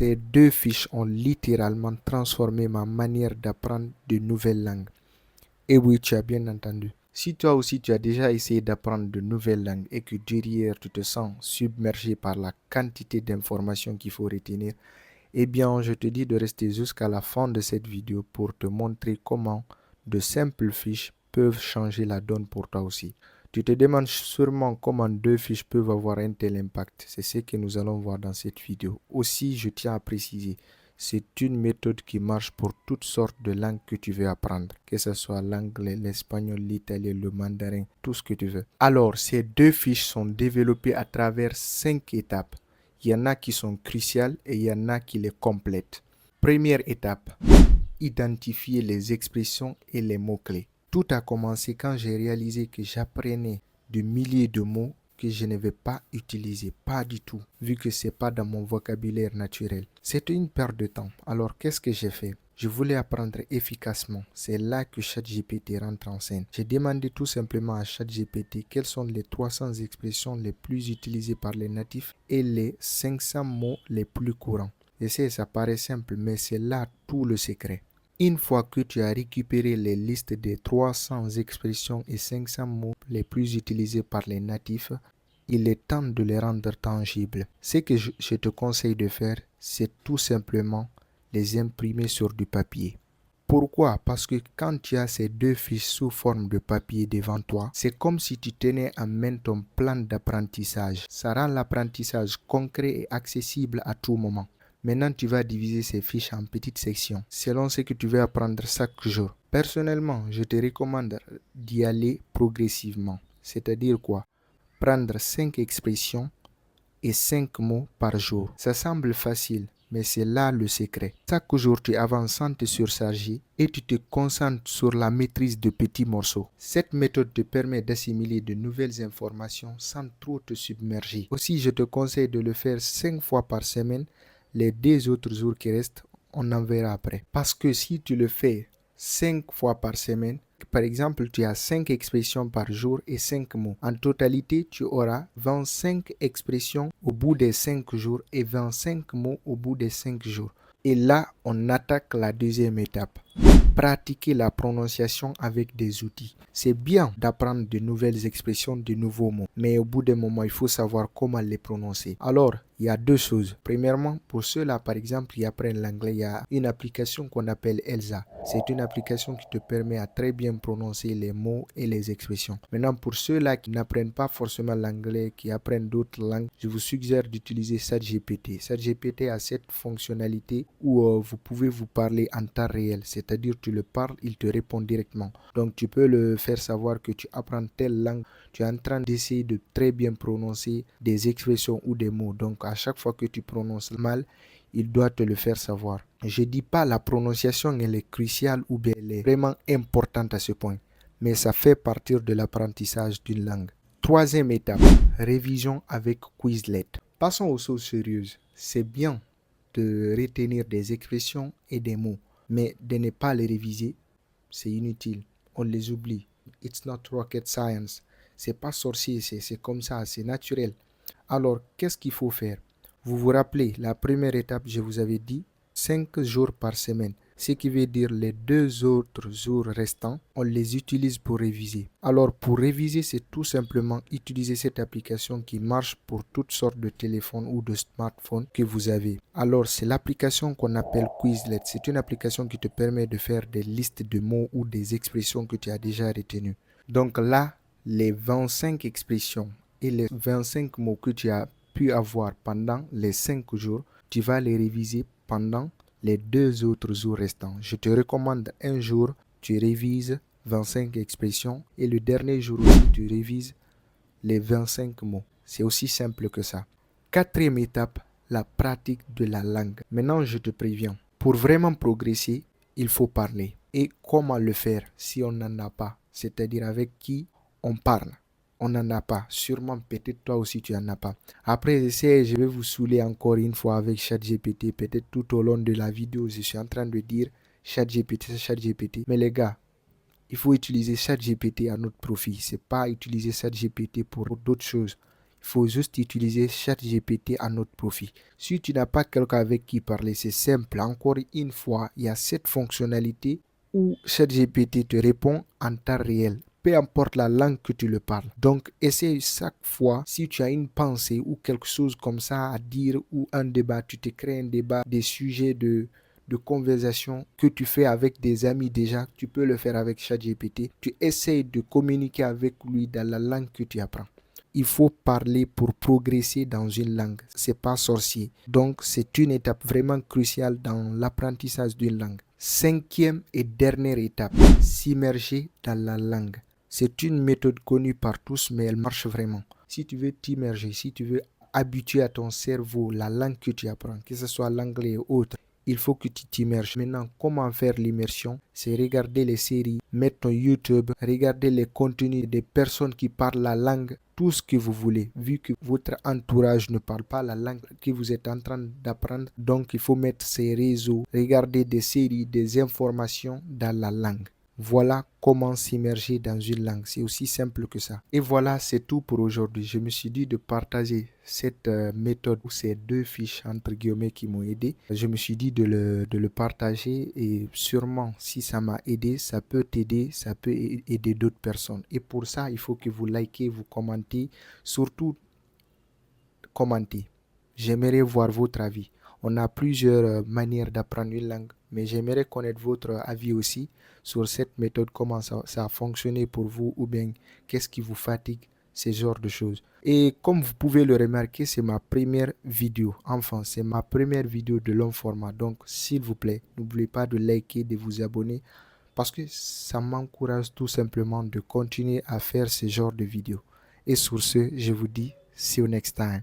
Ces deux fiches ont littéralement transformé ma manière d'apprendre de nouvelles langues. Et oui, tu as bien entendu. Si toi aussi tu as déjà essayé d'apprendre de nouvelles langues et que derrière tu te sens submergé par la quantité d'informations qu'il faut retenir, eh bien je te dis de rester jusqu'à la fin de cette vidéo pour te montrer comment de simples fiches peuvent changer la donne pour toi aussi. Tu te demandes sûrement comment deux fiches peuvent avoir un tel impact. C'est ce que nous allons voir dans cette vidéo. Aussi, je tiens à préciser, c'est une méthode qui marche pour toutes sortes de langues que tu veux apprendre, que ce soit l'anglais, l'espagnol, l'italien, le mandarin, tout ce que tu veux. Alors, ces deux fiches sont développées à travers 5 étapes. Il y en a qui sont cruciales et il y en a qui les complètent. Première étape, identifier les expressions et les mots-clés. Tout a commencé quand j'ai réalisé que j'apprenais de milliers de mots que je ne vais pas utiliser, pas du tout, vu que ce n'est pas dans mon vocabulaire naturel. C'était une perte de temps. Alors qu'est-ce que j'ai fait? Je voulais apprendre efficacement. C'est là que ChatGPT rentre en scène. J'ai demandé tout simplement à ChatGPT quelles sont les 300 expressions les plus utilisées par les natifs et les 500 mots les plus courants. Je sais, ça paraît simple, mais c'est là tout le secret. Une fois que tu as récupéré les listes des 300 expressions et 500 mots les plus utilisés par les natifs, il est temps de les rendre tangibles. Ce que je te conseille de faire, c'est tout simplement les imprimer sur du papier. Pourquoi? Parce que quand tu as ces deux fiches sous forme de papier devant toi, c'est comme si tu tenais en main ton plan d'apprentissage. Ça rend l'apprentissage concret et accessible à tout moment. Maintenant, tu vas diviser ces fiches en petites sections, selon ce que tu veux apprendre chaque jour. Personnellement, je te recommande d'y aller progressivement. C'est-à-dire quoi? Prendre 5 expressions et 5 mots par jour. Ça semble facile, mais c'est là le secret. Chaque jour, tu avances sans te surcharger et tu te concentres sur la maîtrise de petits morceaux. Cette méthode te permet d'assimiler de nouvelles informations sans trop te submerger. Aussi, je te conseille de le faire 5 fois par semaine. Les 2 autres jours qui restent, on en verra après. Parce que si tu le fais 5 fois par semaine, par exemple, tu as 5 expressions par jour et 5 mots. En totalité, tu auras 25 expressions au bout des 5 jours et 25 mots au bout des 5 jours. Et là, on attaque la deuxième étape. Pratiquer la prononciation avec des outils. C'est bien d'apprendre de nouvelles expressions, de nouveaux mots. Mais au bout d'un moment, il faut savoir comment les prononcer. Alors, il y a 2 choses. Premièrement, pour ceux-là, par exemple, qui apprennent l'anglais, il y a une application qu'on appelle Elsa. C'est une application qui te permet à très bien prononcer les mots et les expressions. Maintenant, pour ceux-là qui n'apprennent pas forcément l'anglais, qui apprennent d'autres langues, je vous suggère d'utiliser ChatGPT. ChatGPT a cette fonctionnalité où vous pouvez vous parler en temps réel. C'est-à-dire, tu le parles, il te répond directement. Donc, tu peux le faire savoir que tu apprends telle langue. Tu es en train d'essayer de très bien prononcer des expressions ou des mots. Donc, à chaque fois que tu prononces mal, il doit te le faire savoir. Je ne dis pas la prononciation, elle est cruciale ou bien elle est vraiment importante à ce point. Mais ça fait partie de l'apprentissage d'une langue. Troisième étape, révision avec Quizlet. Passons aux choses sérieuses. C'est bien de retenir des expressions et des mots. Mais de ne pas les réviser, c'est inutile. On les oublie. It's not rocket science. C'est pas sorcier, c'est comme ça, c'est naturel. Alors, qu'est-ce qu'il faut faire? Vous vous rappelez, la première étape, je vous avais dit 5 jours par semaine. Ce qui veut dire les 2 autres jours restants, on les utilise pour réviser. Alors, pour réviser, c'est tout simplement utiliser cette application qui marche pour toutes sortes de téléphones ou de smartphones que vous avez. Alors, c'est l'application qu'on appelle Quizlet. C'est une application qui te permet de faire des listes de mots ou des expressions que tu as déjà retenues. Donc là, les 25 expressions et les 25 mots que tu as pu avoir pendant les 5 jours, tu vas les réviser pendant les 2 autres jours restants. Je te recommande un jour, tu révises 25 expressions et le dernier jour aussi, tu révises les 25 mots. C'est aussi simple que ça. Quatrième étape, la pratique de la langue. Maintenant, je te préviens, pour vraiment progresser, il faut parler. Et comment le faire si on n'en a pas? C'est-à-dire avec qui on parle. On n'en a pas. Sûrement, peut-être toi aussi, tu n'en as pas. Après, je vais vous saouler encore une fois avec ChatGPT. Peut-être tout au long de la vidéo, je suis en train de dire ChatGPT, ChatGPT. Mais les gars, il faut utiliser ChatGPT à notre profit. Ce n'est pas utiliser ChatGPT pour d'autres choses. Il faut juste utiliser ChatGPT à notre profit. Si tu n'as pas quelqu'un avec qui parler, c'est simple. Encore une fois, il y a cette fonctionnalité où ChatGPT te répond en temps réel, peu importe la langue que tu le parles. Donc, essaye chaque fois, si tu as une pensée ou quelque chose comme ça à dire ou un débat, tu te crées un débat, des sujets de conversation que tu fais avec des amis déjà, tu peux le faire avec ChatGPT. Tu essayes de communiquer avec lui dans la langue que tu apprends. Il faut parler pour progresser dans une langue. C'est pas sorcier. Donc, c'est une étape vraiment cruciale dans l'apprentissage d'une langue. Cinquième et dernière étape, s'immerger dans la langue. C'est une méthode connue par tous, mais elle marche vraiment. Si tu veux t'immerger, si tu veux habituer à ton cerveau la langue que tu apprends, que ce soit l'anglais ou autre, il faut que tu t'immerges. Maintenant, comment faire l'immersion? C'est regarder les séries, mettre ton YouTube, regarder les contenus des personnes qui parlent la langue, tout ce que vous voulez. Vu que votre entourage ne parle pas la langue que vous êtes en train d'apprendre, donc il faut mettre ces réseaux, regarder des séries, des informations dans la langue. Voilà comment s'immerger dans une langue. C'est aussi simple que ça. Et voilà, c'est tout pour aujourd'hui. Je me suis dit de partager cette méthode ou ces deux fiches entre guillemets qui m'ont aidé. Je me suis dit de le partager et sûrement si ça m'a aidé, ça peut t'aider, ça peut aider d'autres personnes. Et pour ça, il faut que vous likez, vous commentez, surtout commentez. J'aimerais voir votre avis. On a plusieurs manières d'apprendre une langue, mais j'aimerais connaître votre avis aussi sur cette méthode, comment ça a fonctionné pour vous ou bien qu'est-ce qui vous fatigue, ce genre de choses. Et comme vous pouvez le remarquer, c'est ma première vidéo. Enfin, c'est ma première vidéo de long format. Donc, s'il vous plaît, n'oubliez pas de liker, de vous abonner parce que ça m'encourage tout simplement de continuer à faire ce genre de vidéos. Et sur ce, je vous dis, see you next time.